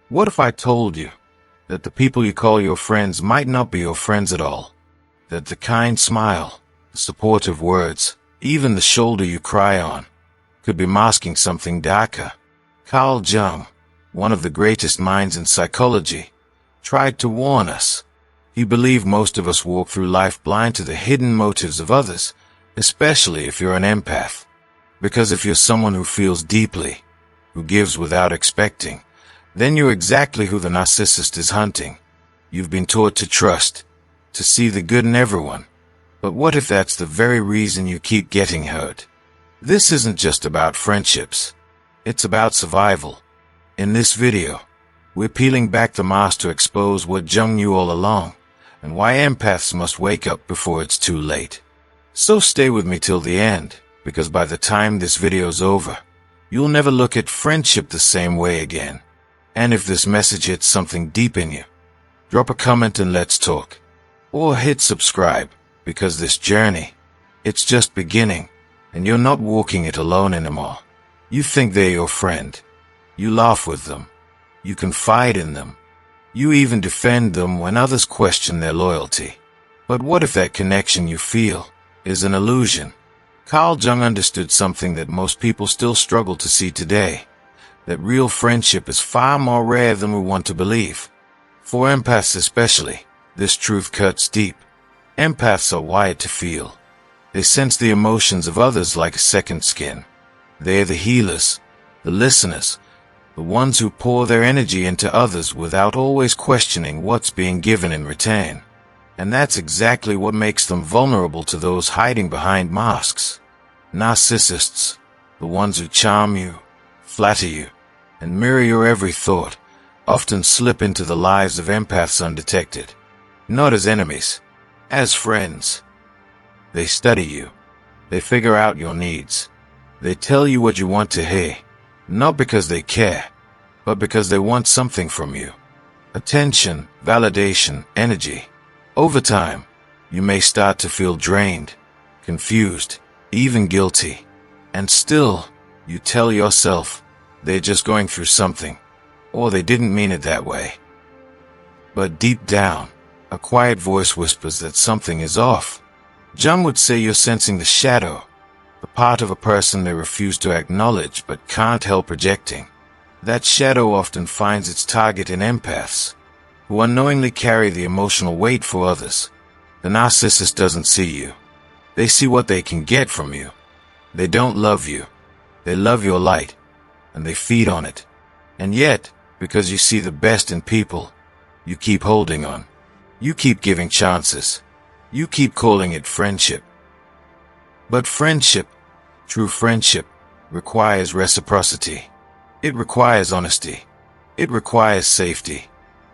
What if I told you that the people you call your friends might not be your friends at all? That the kind smile, the supportive words, even the shoulder you cry on, could be masking something darker? Carl Jung, one of the greatest minds in psychology, tried to warn us. He believed most of us walk through life blind to the hidden motives of others, especially if you're an empath. Because if you're someone who feels deeply, who gives without expecting, then you're exactly who the narcissist is hunting. You've been taught to trust, to see the good in everyone. But what if that's the very reason you keep getting hurt? This isn't just about friendships. It's about survival. In this video, we're peeling back the mask to expose what Jung knew all along, and why empaths must wake up before it's too late. So stay with me till the end, because by the time this video's over, you'll never look at friendship the same way again. And if this message hits something deep in you, drop a comment and let's talk. Or hit subscribe, because this journey, it's just beginning, and you're not walking it alone anymore. You think they're your friend. You laugh with them. You confide in them. You even defend them when others question their loyalty. But what if that connection you feel is an illusion? Carl Jung understood something that most people still struggle to see today, that real friendship is far more rare than we want to believe. For empaths especially, this truth cuts deep. Empaths are wired to feel. They sense the emotions of others like a second skin. They're the healers, the listeners, the ones who pour their energy into others without always questioning what's being given in return. And that's exactly what makes them vulnerable to those hiding behind masks. Narcissists, the ones who charm you, flatter you, and mirror your every thought, often slip into the lives of empaths undetected. Not as enemies, as friends. They study you. They figure out your needs. They tell you what you want to hear, not because they care, but because they want something from you. Attention, validation, energy. Over time, you may start to feel drained, confused, even guilty. And still, you tell yourself, they're just going through something, or they didn't mean it that way. But deep down, a quiet voice whispers that something is off. Jung would say you're sensing the shadow, the part of a person they refuse to acknowledge but can't help projecting. That shadow often finds its target in empaths, who unknowingly carry the emotional weight for others. The narcissist doesn't see you. They see what they can get from you. They don't love you. They love your light, and they feed on it. And yet, because you see the best in people, you keep holding on. You keep giving chances. You keep calling it friendship. But friendship, true friendship, requires reciprocity. It requires honesty. It requires safety.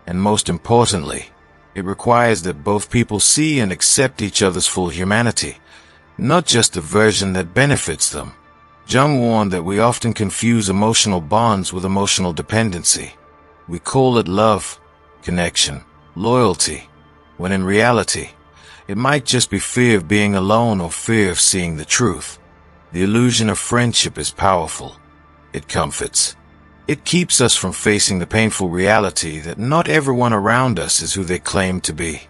And most importantly, it requires that both people see and accept each other's full humanity, not just the version that benefits them. Jung warned that we often confuse emotional bonds with emotional dependency. We call it love, connection, loyalty, when in reality, it might just be fear of being alone or fear of seeing the truth. The illusion of friendship is powerful. It comforts. It keeps us from facing the painful reality that not everyone around us is who they claim to be.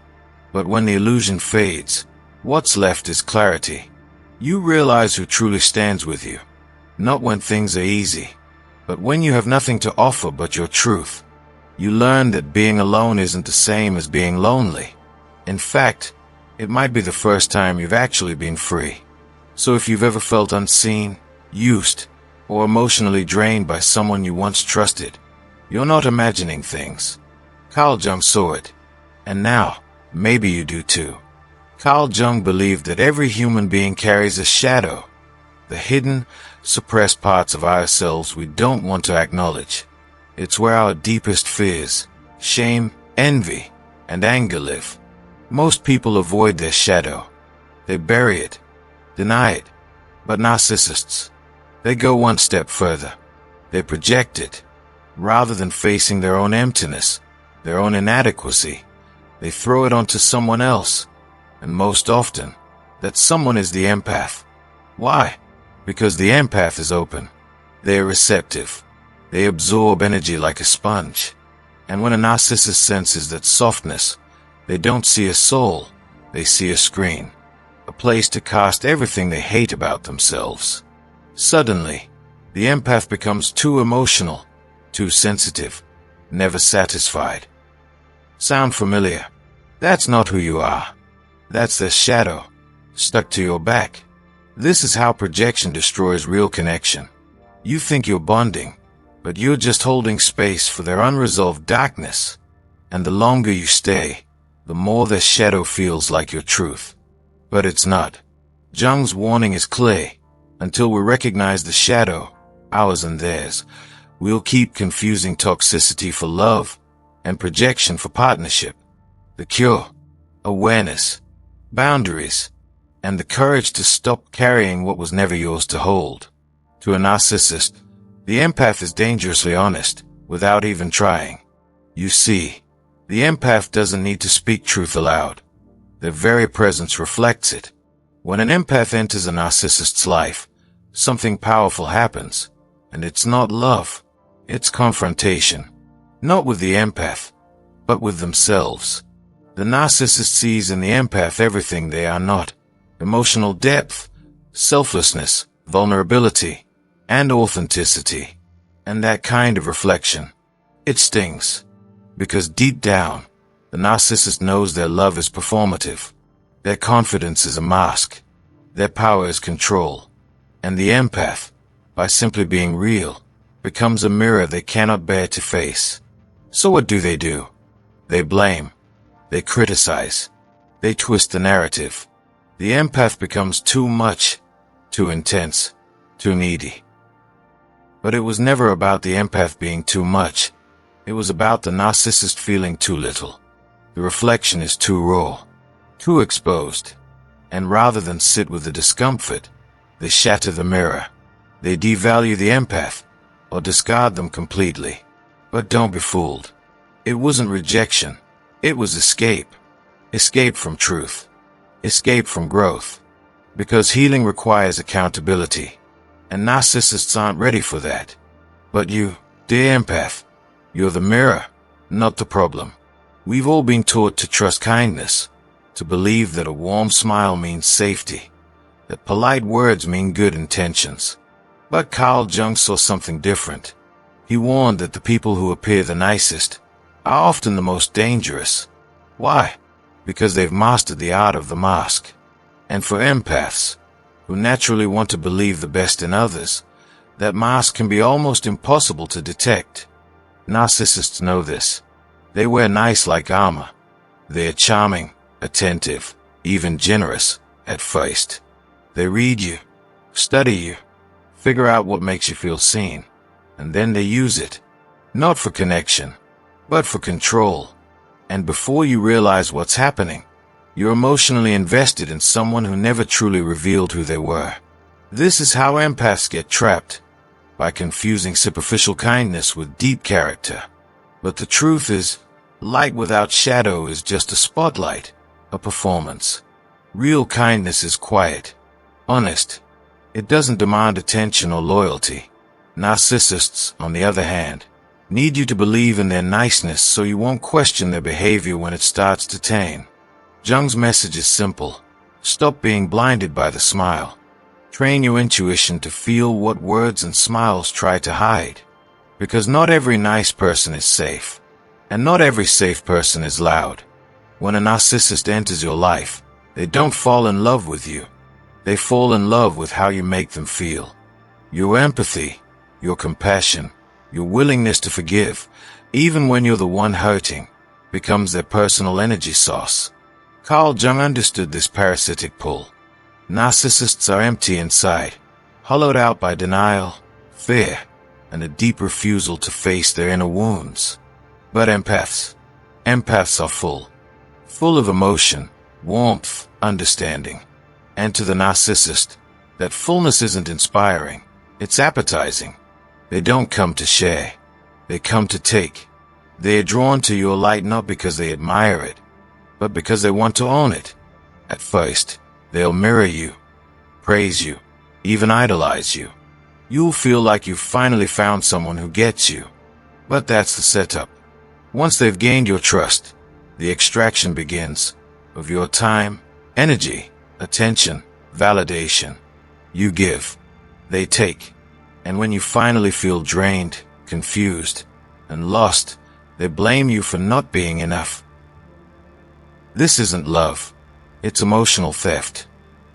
But when the illusion fades, what's left is clarity. You realize who truly stands with you. Not when things are easy, but when you have nothing to offer but your truth. You learn that being alone isn't the same as being lonely. In fact, it might be the first time you've actually been free. So if you've ever felt unseen, used, or emotionally drained by someone you once trusted, you're not imagining things. Carl Jung saw it. And now, maybe you do too. Carl Jung believed that every human being carries a shadow, the hidden, suppressed parts of ourselves we don't want to acknowledge. It's where our deepest fears, shame, envy, and anger live. Most people avoid their shadow. They bury it, deny it. But narcissists, they go one step further. They project it. Rather than facing their own emptiness, their own inadequacy, they throw it onto someone else. And most often, that someone is the empath. Why? Because the empath is open. They are receptive. They absorb energy like a sponge. And when a narcissist senses that softness, they don't see a soul, they see a screen, a place to cast everything they hate about themselves. Suddenly, the empath becomes too emotional, too sensitive, never satisfied. Sound familiar? That's not who you are. That's their shadow, stuck to your back. This is how projection destroys real connection. You think you're bonding, but you're just holding space for their unresolved darkness. And the longer you stay, the more their shadow feels like your truth. But it's not. Jung's warning is clear. Until we recognize the shadow, ours and theirs, we'll keep confusing toxicity for love and projection for partnership. The cure: awareness, boundaries, and the courage to stop carrying what was never yours to hold. To a narcissist, the empath is dangerously honest, without even trying. You see, the empath doesn't need to speak truth aloud. Their very presence reflects it. When an empath enters a narcissist's life, something powerful happens, and it's not love, it's confrontation. Not with the empath, but with themselves. The narcissist sees in the empath everything they are not: emotional depth, selflessness, vulnerability, and authenticity. And that kind of reflection, it stings. Because deep down, the narcissist knows their love is performative. Their confidence is a mask. Their power is control. And the empath, by simply being real, becomes a mirror they cannot bear to face. So what do? They blame. They criticize. They twist the narrative. The empath becomes too much, too intense, too needy. But it was never about the empath being too much. It was about the narcissist feeling too little. The reflection is too raw, too exposed. And rather than sit with the discomfort, they shatter the mirror. They devalue the empath, or discard them completely. But don't be fooled. It wasn't rejection. It was escape. Escape from truth. Escape from growth. Because healing requires accountability. And narcissists aren't ready for that. But you, dear empath, you're the mirror, not the problem. We've all been taught to trust kindness, to believe that a warm smile means safety, that polite words mean good intentions. But Carl Jung saw something different. He warned that the people who appear the nicest are often the most dangerous. Why? Because they've mastered the art of the mask. And for empaths, who naturally want to believe the best in others, that mask can be almost impossible to detect. Narcissists know this. They wear nice like armor. They are charming, attentive, even generous at first. They read you, study you, figure out what makes you feel seen, and then they use it, not for connection, but for control. And before you realize what's happening, you're emotionally invested in someone who never truly revealed who they were. This is how empaths get trapped, by confusing superficial kindness with deep character. But the truth is, light without shadow is just a spotlight, a performance. Real kindness is quiet, honest. It doesn't demand attention or loyalty. Narcissists, on the other hand, need you to believe in their niceness so you won't question their behavior when it starts to taint. Jung's message is simple. Stop being blinded by the smile. Train your intuition to feel what words and smiles try to hide. Because not every nice person is safe. And not every safe person is loud. When a narcissist enters your life, they don't fall in love with you. They fall in love with how you make them feel. Your empathy, your compassion, your willingness to forgive, even when you're the one hurting, becomes their personal energy source. Carl Jung understood this parasitic pull. Narcissists are empty inside, hollowed out by denial, fear, and a deep refusal to face their inner wounds. But empaths are full of emotion, warmth, understanding. And to the narcissist, that fullness isn't inspiring, it's appetizing. They don't come to share, they come to take. They are drawn to your light not because they admire it, but because they want to own it. At first, they'll mirror you, praise you, even idolize you. You'll feel like you've finally found someone who gets you. But that's the setup. Once they've gained your trust, the extraction begins of your time, energy, attention, validation. You give, they take. And when you finally feel drained, confused, and lost, they blame you for not being enough. This isn't love. It's emotional theft.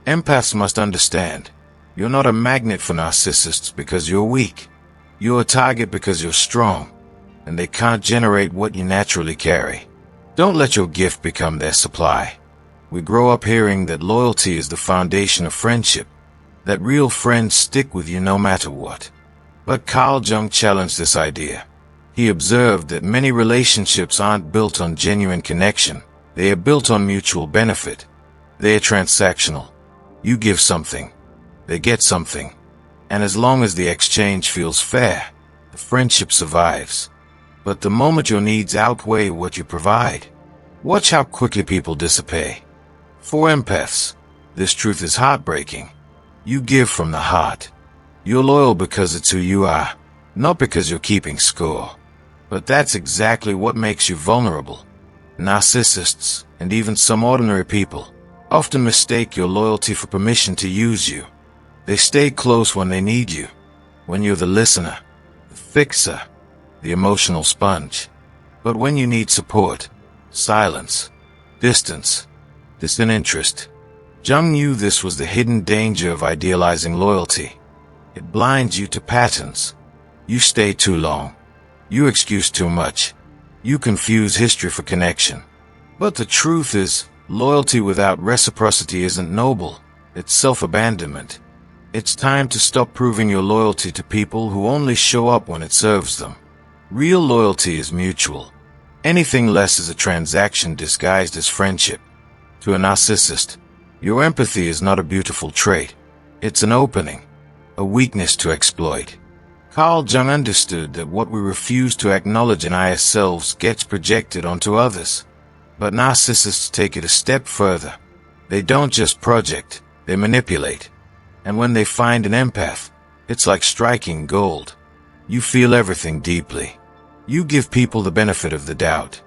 Empaths must understand. You're not a magnet for narcissists because you're weak. You're a target because you're strong, and they can't generate what you naturally carry. Don't let your gift become their supply. We grow up hearing that loyalty is the foundation of friendship, that real friends stick with you no matter what. But Carl Jung challenged this idea. He observed that many relationships aren't built on genuine connection. They are built on mutual benefit. They are transactional. You give something, they get something. And as long as the exchange feels fair, the friendship survives. But the moment your needs outweigh what you provide, watch how quickly people dissipate. For empaths, this truth is heartbreaking. You give from the heart. You're loyal because it's who you are, not because you're keeping score. But that's exactly what makes you vulnerable. Narcissists, and even some ordinary people, often mistake your loyalty for permission to use you. They stay close when they need you, when you're the listener, the fixer, the emotional sponge. But when you need support, silence, distance, disinterest. Jung knew this was the hidden danger of idealizing loyalty. It blinds you to patterns. You stay too long. You excuse too much. You confuse history for connection. But the truth is, loyalty without reciprocity isn't noble. It's self-abandonment. It's time to stop proving your loyalty to people who only show up when it serves them. Real loyalty is mutual. Anything less is a transaction disguised as friendship. To a narcissist, your empathy is not a beautiful trait. It's an opening, a weakness to exploit. Carl Jung understood that what we refuse to acknowledge in ourselves gets projected onto others. But narcissists take it a step further. They don't just project, they manipulate. And when they find an empath, it's like striking gold. You feel everything deeply. You give people the benefit of the doubt.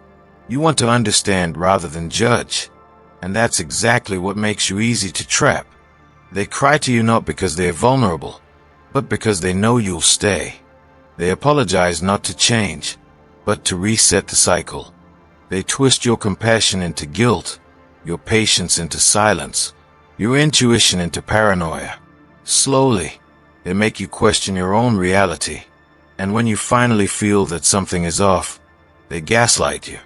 You want to understand rather than judge. And that's exactly what makes you easy to trap. They cry to you not because they are vulnerable, but because they know you'll stay. They apologize not to change, but to reset the cycle. They twist your compassion into guilt, your patience into silence, your intuition into paranoia. Slowly, they make you question your own reality. And when you finally feel that something is off, they gaslight you.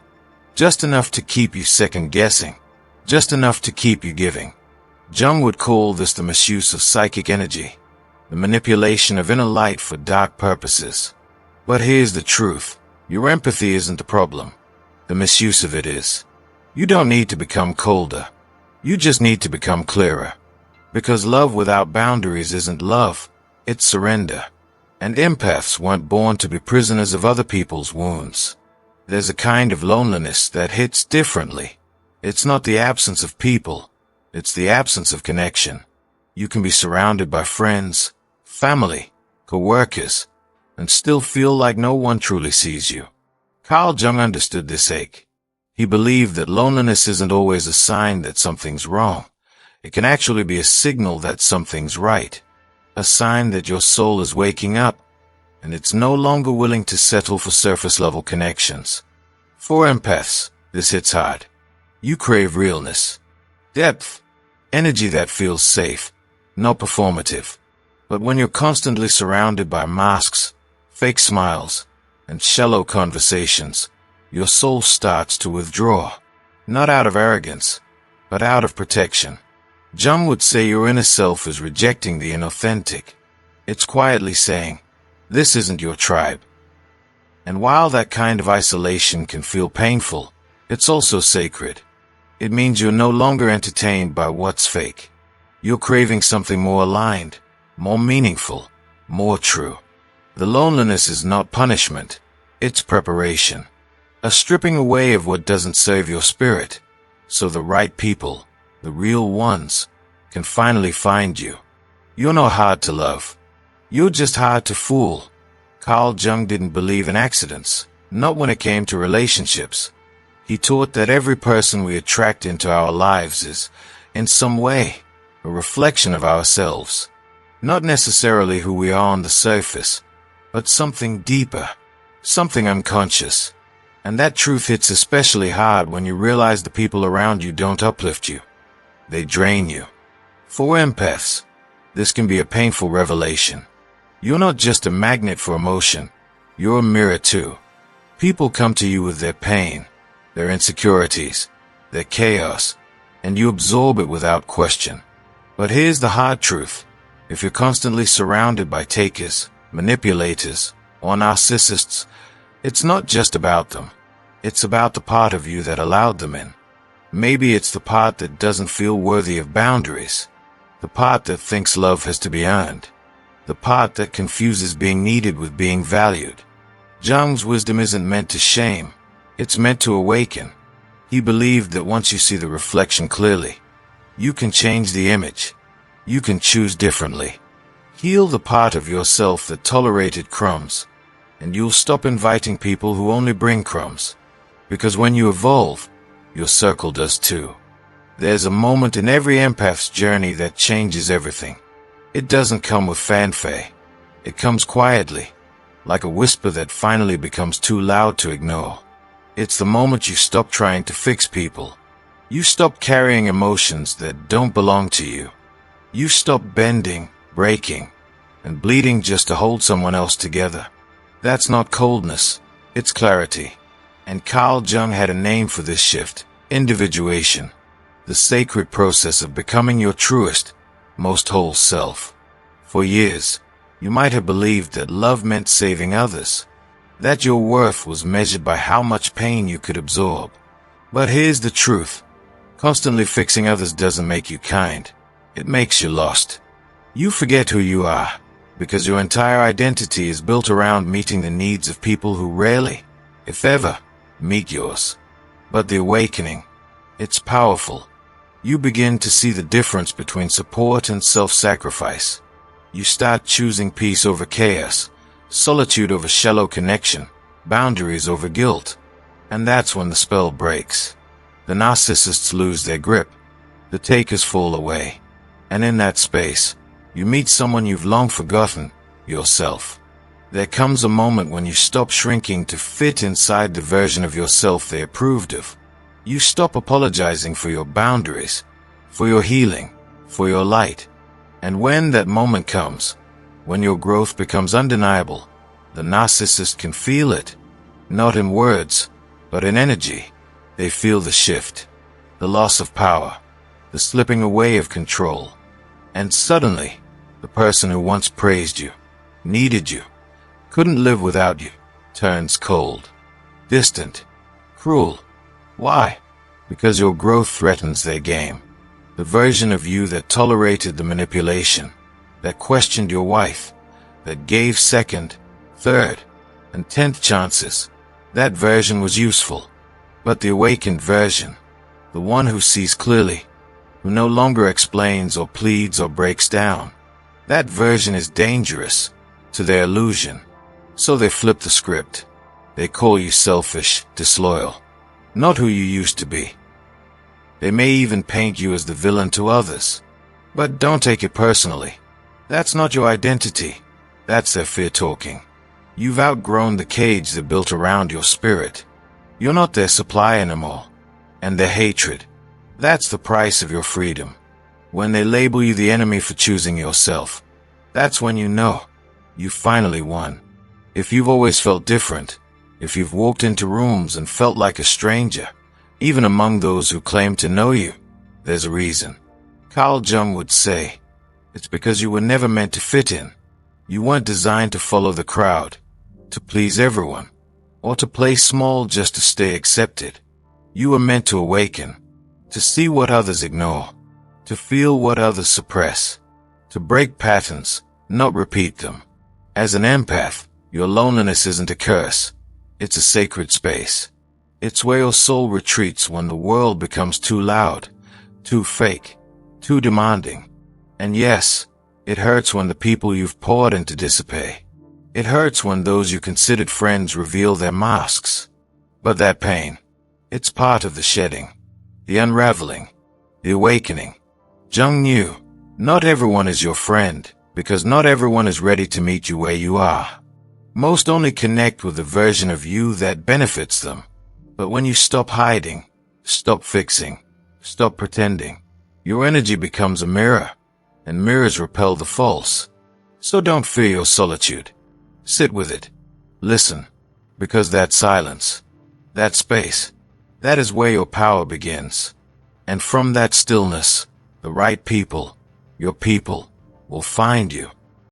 Just enough to keep you second-guessing. Just enough to keep you giving. Jung would call this the misuse of psychic energy, the manipulation of inner light for dark purposes. But here's the truth. Your empathy isn't the problem. The misuse of it is. You don't need to become colder. You just need to become clearer. Because love without boundaries isn't love, it's surrender. And empaths weren't born to be prisoners of other people's wounds. There's a kind of loneliness that hits differently. It's not the absence of people, it's the absence of connection. You can be surrounded by friends, family, co-workers, and still feel like no one truly sees you. Carl Jung understood this ache. He believed that loneliness isn't always a sign that something's wrong. It can actually be a signal that something's right. A sign that your soul is waking up, and it's no longer willing to settle for surface-level connections. For empaths, this hits hard. You crave realness, depth, energy that feels safe, not performative. But when you're constantly surrounded by masks, fake smiles, and shallow conversations, your soul starts to withdraw. Not out of arrogance, but out of protection. Jung would say your inner self is rejecting the inauthentic. It's quietly saying, this isn't your tribe. And while that kind of isolation can feel painful, it's also sacred. It means you're no longer entertained by what's fake. You're craving something more aligned, more meaningful, more true. The loneliness is not punishment, it's preparation. A stripping away of what doesn't serve your spirit, so the right people, the real ones, can finally find you. You're not hard to love. You're just hard to fool. Carl Jung didn't believe in accidents. not when it came to relationships. He taught that every person we attract into our lives is, in some way, a reflection of ourselves. Not necessarily who we are on the surface, but something deeper, something unconscious. And that truth hits especially hard when you realize the people around you don't uplift you. They drain you. For empaths, this can be a painful revelation. You're not just a magnet for emotion, you're a mirror too. People come to you with their pain, their insecurities, their chaos, and you absorb it without question. But here's the hard truth. If you're constantly surrounded by takers, manipulators, or narcissists, it's not just about them. It's about the part of you that allowed them in. Maybe it's the part that doesn't feel worthy of boundaries. The part that thinks love has to be earned. The part that confuses being needed with being valued. Jung's wisdom isn't meant to shame. It's meant to awaken. He believed that once you see the reflection clearly, you can change the image. You can choose differently. Heal the part of yourself that tolerated crumbs, and you'll stop inviting people who only bring crumbs. Because when you evolve, your circle does too. There's a moment in every empath's journey that changes everything. It doesn't come with fanfare. It comes quietly, like a whisper that finally becomes too loud to ignore. It's the moment you stop trying to fix people. You stop carrying emotions that don't belong to you. You stop bending, breaking, and bleeding just to hold someone else together. That's not coldness, it's clarity. And Carl Jung had a name for this shift: individuation. The sacred process of becoming your truest, most whole self. For years, you might have believed that love meant saving others, that your worth was measured by how much pain you could absorb. But here's the truth. Constantly fixing others doesn't make you kind. It makes you lost. You forget who you are, because your entire identity is built around meeting the needs of people who rarely, if ever, meet yours. But the awakening, it's powerful. You begin to see the difference between support and self-sacrifice. You start choosing peace over chaos, solitude over shallow connection, boundaries over guilt. And that's when the spell breaks. The narcissists lose their grip. The takers fall away. And in that space, you meet someone you've long forgotten, yourself. There comes a moment when you stop shrinking to fit inside the version of yourself they approved of. You stop apologizing for your boundaries, for your healing, for your light. And when that moment comes, when your growth becomes undeniable, the narcissist can feel it. Not in words, but in energy. They feel the shift, the loss of power, the slipping away of control. And suddenly, the person who once praised you, needed you, couldn't live without you, turns cold, distant, cruel. Why? Because your growth threatens their game. The version of you that tolerated the manipulation, that questioned your wife, that gave second, third, and 10th chances, that version was useful. But the awakened version, the one who sees clearly, who no longer explains or pleads or breaks down, that version is dangerous to their illusion. So they flip the script. They call you selfish, disloyal, not who you used to be. They may even paint you as the villain to others. But don't take it personally. That's not your identity. That's their fear talking. You've outgrown the cage they built around your spirit. You're not their supply anymore. And their hatred, that's the price of your freedom. When they label you the enemy for choosing yourself, that's when you know you finally won. If you've always felt different, if you've walked into rooms and felt like a stranger, even among those who claim to know you, there's a reason. Carl Jung would say, it's because you were never meant to fit in. You weren't designed to follow the crowd, to please everyone, or to play small just to stay accepted. You were meant to awaken, to see what others ignore, to feel what others suppress, to break patterns, not repeat them. As an empath, your loneliness isn't a curse. It's a sacred space. It's where your soul retreats when the world becomes too loud, too fake, too demanding. And yes, it hurts when the people you've poured into dissipate. It hurts when those you considered friends reveal their masks. But that pain, it's part of the shedding, the unraveling, the awakening. Jung knew, not everyone is your friend, because not everyone is ready to meet you where you are. Most only connect with the version of you that benefits them. But when you stop hiding, stop fixing, stop pretending, your energy becomes a mirror, and mirrors repel the false. So don't fear your solitude. Sit with it. Listen, because that silence, that space, that is where your power begins. And from that stillness, the right people, your people, will find you.